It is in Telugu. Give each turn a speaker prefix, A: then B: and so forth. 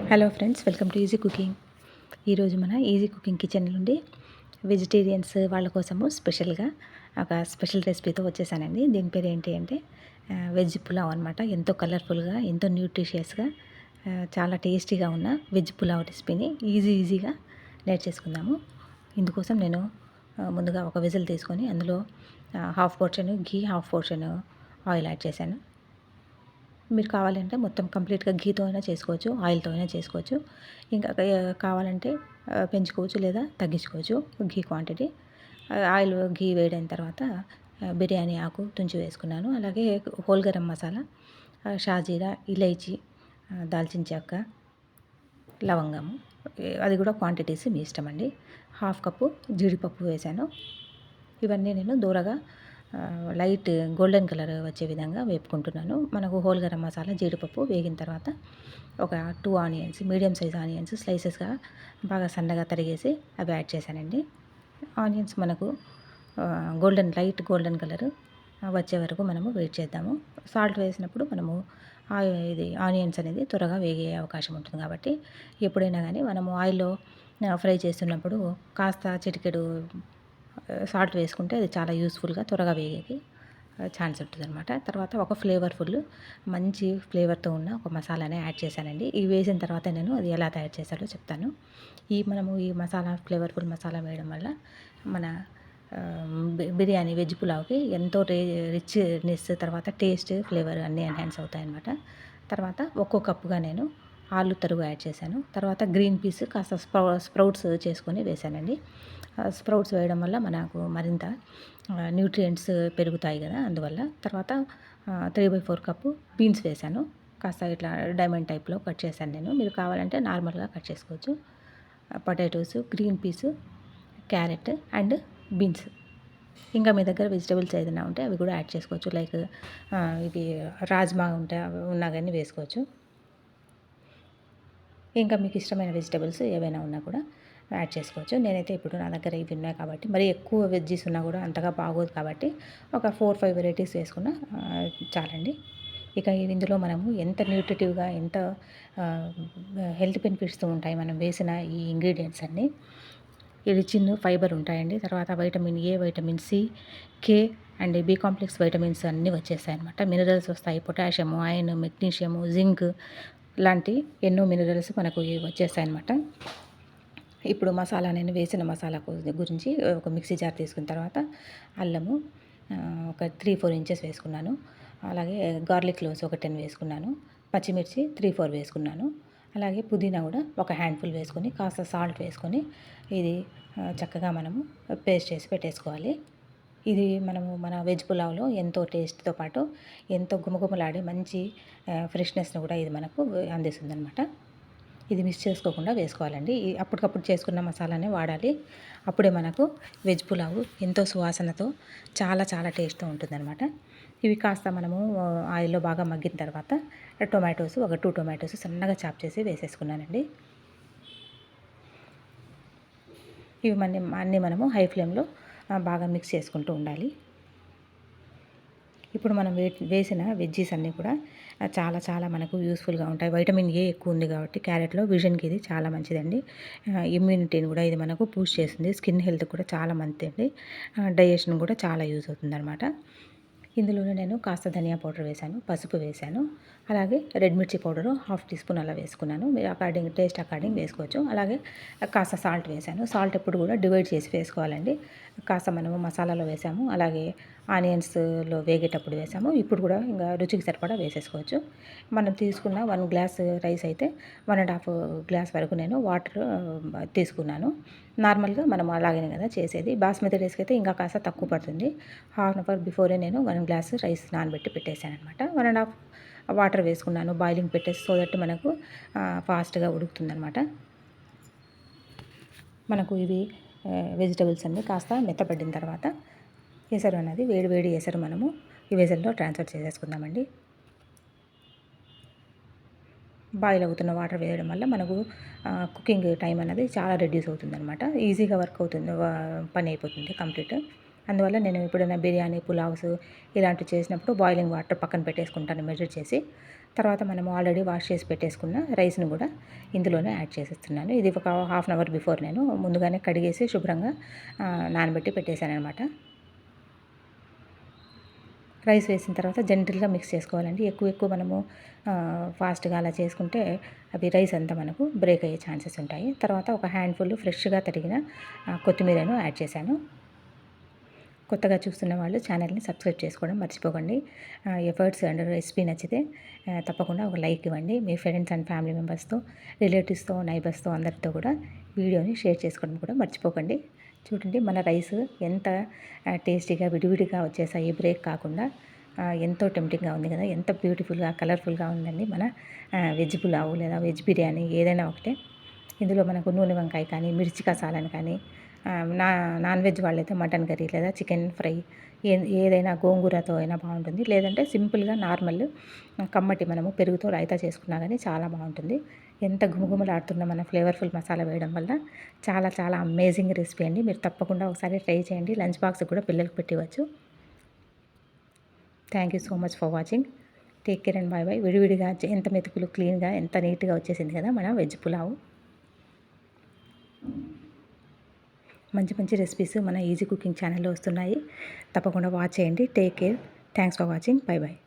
A: Hello friends, welcome to easy cooking. ఈరోజు మన ఈజీ కుకింగ్ కిచెన్ నుండి వెజిటేరియన్స్ వాళ్ళ కోసము స్పెషల్గా ఒక స్పెషల్ రెసిపీతో వచ్చేసానండి. దీని పేరు ఏంటి అంటే వెజ్ పులావ్ అనమాట. ఎంతో కలర్ఫుల్గా, ఎంతో న్యూట్రిషియస్గా, చాలా టేస్టీగా ఉన్న వెజ్ పులావ్ రెసిపీని ఈజీగా నేర్చేసుకుందాము. ఇందుకోసం నేను ముందుగా ఒక విజిల్ తీసుకొని అందులో హాఫ్ పోర్షన్ ఘీ, హాఫ్ పోర్షన్ ఆయిల్ యాడ్ చేశాను. మీరు కావాలంటే మొత్తం కంప్లీట్గా ఘీతో అయినా చేసుకోవచ్చు, ఆయిల్తో అయినా చేసుకోవచ్చు. ఇంకా కావాలంటే పెంచుకోవచ్చు లేదా తగ్గించుకోవచ్చు ఘీ క్వాంటిటీ. ఆయిల్ ఘీ వేడైన తర్వాత బిర్యానీ ఆకు తుంచి వేసుకున్నాను. అలాగే హోల్ గరం మసాలా, షాజీరా, ఇలైచి, దాల్చిన చెక్క, లవంగము, అది కూడా క్వాంటిటీస్ మీ ఇష్టం అండి. హాఫ్ కప్పు జీడిపప్పు వేశాను. ఇవన్నీ నేను దూరగా లైట్ గోల్డెన్ కలర్ వచ్చే విధంగా వేపుకుంటున్నాను. మనకు హోల్ గరం మసాలా, జీడిపప్పు వేగిన తర్వాత ఒక 2 ఆనియన్స్, మీడియం సైజ్ ఆనియన్స్ స్లైసెస్గా బాగా సన్నగా తరిగేసి అవి యాడ్ చేశానండి. ఆనియన్స్ మనకు లైట్ గోల్డెన్ కలర్ వచ్చే వరకు మనము వెయిట్ చేద్దాము. సాల్ట్ వేసినప్పుడు మనము ఇది ఆనియన్స్ అనేది త్వరగా వేగే అవకాశం ఉంటుంది కాబట్టి ఎప్పుడైనా కానీ మనము ఆయిల్లో ఫ్రై చేస్తున్నప్పుడు కాస్త చిటికెడు సాల్ట్ వేసుకుంటే అది చాలా యూస్ఫుల్గా త్వరగా వేగేకి ఛాన్స్ ఉంటుందన్నమాట. తర్వాత ఒక మంచి ఫ్లేవర్తో ఉన్న ఒక మసాలాని యాడ్ చేశానండి. ఇవి వేసిన తర్వాత నేను అది ఎలా తయారు చేశాడో చెప్తాను. మనము ఈ ఫ్లేవర్ఫుల్ మసాలా వేయడం వల్ల మన బిర్యానీ వెజ్ పులావ్కి ఎంతో రిచ్నెస్, తర్వాత టేస్ట్, ఫ్లేవర్ అన్నీ ఎన్హాన్స్ అవుతాయన్నమాట. తర్వాత ఒక్కో కప్పుగా నేను ఆలు తరుగు యాడ్ చేశాను. తర్వాత గ్రీన్ పీస్ కాస్త స్ప్రౌట్స్ చేసుకొని వేశానండి. స్ప్రౌట్స్ వేయడం వల్ల మనకు మరింత న్యూట్రియంట్స్ పెరుగుతాయి కదా, అందువల్ల. తర్వాత 3/4 కప్పు బీన్స్ వేశాను. కాస్త ఇట్లా డైమండ్ టైప్లో కట్ చేశాను నేను. మీరు కావాలంటే నార్మల్గా కట్ చేసుకోవచ్చు. Potatoes, green peas, carrot and beans. ఇంకా మీ దగ్గర వెజిటబుల్స్ ఏదైనా ఉంటే అవి కూడా యాడ్ చేసుకోవచ్చు. లైక్ ఇవి రాజ్మా ఉన్నా కానీ వేసుకోవచ్చు. ఇంకా మీకు ఇష్టమైన వెజిటబుల్స్ ఏవైనా ఉన్నా కూడా యాడ్ చేసుకోవచ్చు. నేనైతే ఇప్పుడు నా దగ్గర ఇవి ఉన్నాయి కాబట్టి, మరి ఎక్కువ వెజ్జీస్ ఉన్నా కూడా అంతగా బాగోదు కాబట్టి ఒక 4-5 వెరైటీస్ వేసుకున్న చాలండి. ఇక ఇందులో మనము ఎంత న్యూట్రిటివ్గా, ఎంత హెల్త్ బెనిఫిట్స్తో ఉంటాయి మనం వేసిన ఈ ఇంగ్రీడియంట్స్ అన్నీ. రిచ్ ఇన్ ఫైబర్ ఉంటాయండి. తర్వాత vitamin A, vitamin C, K and B complex vitamins అన్నీ వచ్చేస్తాయి అన్నమాట. మినరల్స్ వస్తాయి, పొటాషియము, ఐరన్, మెగ్నీషియము, జింక్ లాంటి ఎన్నో మినరల్స్ మనకు వచ్చేస్తాయన్నమాట. ఇప్పుడు నేను వేసిన మసాలా గురించి ఒక మిక్సీ జార్ తీసుకున్న తర్వాత అల్లము ఒక 3-4 ఇంచెస్ వేసుకున్నాను. అలాగే గార్లిక్ క్లోవ్స్ ఒక 10 వేసుకున్నాను. పచ్చిమిర్చి 3-4 వేసుకున్నాను. అలాగే పుదీనా కూడా ఒక హ్యాండ్ఫుల్ వేసుకొని కాస్త సాల్ట్ వేసుకొని ఇది చక్కగా మనము పేస్ట్ చేసి పెట్టేసుకోవాలి. ఇది మన వెజ్ పులావ్లో ఎంతో టేస్ట్తో పాటు ఎంతో గుమగుమలాడే మంచి ఫ్రెష్నెస్ను కూడా ఇది మనకు అందిస్తుంది అనమాట. ఇది మిక్స్ చేసుకోకుండా వేసుకోవాలండి. అప్పటికప్పుడు చేసుకున్న మసాలానే వాడాలి. అప్పుడే మనకు వెజ్ పులావ్ ఎంతో సువాసనతో చాలా చాలా టేస్ట్తో ఉంటుందన్నమాట. ఇవి కాస్త మనము ఆయిల్లో బాగా మగ్గిన తర్వాత టొమాటోస్ ఒక 2 టొమాటోస్ సన్నగా చాప్ చేసి వేసేసుకున్నానండి. ఇవి అన్నీ మనము హై ఫ్లేమ్లో బాగా మిక్స్ చేసుకుంటూ ఉండాలి. ఇప్పుడు మనం వేసిన వెజ్జీస్ అన్నీ కూడా చాలా చాలా మనకు యూస్ఫుల్గా ఉంటాయి. వైటమిన్ ఏ ఎక్కువ ఉంది కాబట్టి క్యారెట్లో విజన్కి ఇది చాలా మంచిదండి. ఇమ్యూనిటీని కూడా ఇది మనకు బూస్ట్ చేస్తుంది. స్కిన్ హెల్త్ కూడా చాలా మంచిదండి. డైజెషన్ కూడా చాలా యూజ్ అవుతుందన్నమాట. ఇందులోనే నేను కాస్త ధనియా పౌడర్ వేశాను, పసుపు వేశాను, అలాగే రెడ్ మిర్చి పౌడరు 1/2 టీ స్పూన్ అలా వేసుకున్నాను. మీరు టేస్ట్ అకార్డింగ్ వేసుకోవచ్చు. అలాగే కాస్త సాల్ట్ వేశాను. సాల్ట్ ఎప్పుడు కూడా డివైడ్ చేసి వేసుకోవాలండి. కాస్త మనము మసాలాలో వేసాము, అలాగే ఆనియన్స్లో వేగేటప్పుడు వేసాము. ఇప్పుడు కూడా ఇంకా రుచికి సరిపడా వేసేసుకోవచ్చు. మనం తీసుకున్న 1 గ్లాస్ రైస్ అయితే 1.5 గ్లాస్ వరకు నేను వాటర్ తీసుకున్నాను. నార్మల్గా మనం అలాగనే కదా చేసేది. బాస్మతి రైస్కి అయితే ఇంకా కాస్త తక్కువ పడుతుంది. హాఫ్ అన్ అవర్ బిఫోరే నేను 1 గ్లాస్ రైస్ నానబెట్టి పెట్టేశాను అనమాట. 1.5 వాటర్ వేసుకున్నాను బాయిలింగ్ పెట్టేసి, సో దట్ మనకు ఫాస్ట్గా ఉడుకుతుందనమాట. మనకు ఇవి వెజిటబుల్స్ అన్నీ కాస్త మెత్తపడిన తర్వాత ఎసరు అనేది వేడి ఎసరు మనము ఈ వెజల్లో ట్రాన్స్ఫర్ చేసేసుకుందామండి. బాయిల్ అవుతున్న వాటర్ వేయడం వల్ల మనకు కుకింగ్ టైం అనేది చాలా రెడ్యూస్ అవుతుందన్నమాట. ఈజీగా వర్క్ అవుతుంది, పని అయిపోతుంది కంప్లీట్. అందువల్ల నేను ఎప్పుడైనా బిర్యానీ, పులావ్స్ ఇలాంటివి చేసినప్పుడు బాయిలింగ్ వాటర్ పక్కన పెట్టేసుకుంటాను మెజర్ చేసి. తర్వాత మనము ఆల్రెడీ వాష్ చేసి పెట్టేసుకున్న రైస్ను కూడా ఇందులోనే యాడ్ చేసేస్తున్నాను. ఇది ఒక హాఫ్ అన్ అవర్ బిఫోర్ నేను ముందుగానే కడిగేసి శుభ్రంగా నానబెట్టి పెట్టేశాననమాట. రైస్ వేసిన తర్వాత జెంటిల్గా మిక్స్ చేసుకోవాలండి. ఎక్కువ మనము ఫాస్ట్గా అలా చేసుకుంటే అవి రైస్ అంతా మనకు బ్రేక్ అయ్యే ఛాన్సెస్ ఉంటాయి. తర్వాత ఒక హ్యాండ్ఫుల్ ఫ్రెష్గా తరిగిన కొత్తిమీరను యాడ్ చేశాను. కొత్తగా చూస్తున్న వాళ్ళు ఛానల్ని సబ్స్క్రైబ్ చేసుకోవడం మర్చిపోకండి. ఎఫర్ట్స్ అండ్ రెసిపీ నచ్చితే తప్పకుండా ఒక లైక్ ఇవ్వండి. మీ ఫ్రెండ్స్ అండ్ ఫ్యామిలీ మెంబర్స్తో, రిలేటివ్స్తో, నైబర్స్తో అందరితో కూడా వీడియోని షేర్ చేసుకోవడం కూడా మర్చిపోకండి. చూడండి మన రైస్ ఎంత టేస్టీగా విడివిడిగా వచ్చేసాయి, బ్రేక్ కాకుండా ఎంతో టెంప్టింగ్గా ఉంది కదా, ఎంత బ్యూటిఫుల్గా కలర్ఫుల్గా ఉందండి మన వెజ్ పులావు లేదా వెజ్ బిర్యానీ ఏదైనా ఒకటే. ఇందులో మనకు నూనె వంకాయ కానీ, మిర్చి కసాలని కానీ, నాన్ వెజ్ వాళ్ళైతే మటన్ కర్రీ లేదా చికెన్ ఫ్రై ఏదైనా గోంగూరతో అయినా బాగుంటుంది. లేదంటే సింపుల్గా నార్మల్ కమ్మటి మనము పెరుగుతో రైతా చేసుకున్నా కానీ చాలా బాగుంటుంది. ఎంత గుమగుమలాడుతున్న మన ఫ్లేవర్ఫుల్ మసాలా వేయడం వల్ల చాలా చాలా అమేజింగ్ రెసిపీ అండి. మీరు తప్పకుండా ఒకసారి ట్రై చేయండి. లంచ్ బాక్స్ కూడా పిల్లలకు పెట్టివచ్చు. Thank you so much for watching. Take care and bye bye. విడివిడిగా ఎంత మెతుకులు క్లీన్గా ఎంత నీట్గా వచ్చేసింది కదా మన వెజ్ పులావు. మంచి మంచి రెసిపీస్ మన ఈజీ కుకింగ్ ఛానల్లో వస్తున్నాయి. తప్పకుండా వాచ్ చేయండి. Take care. Thanks for watching. Bye bye.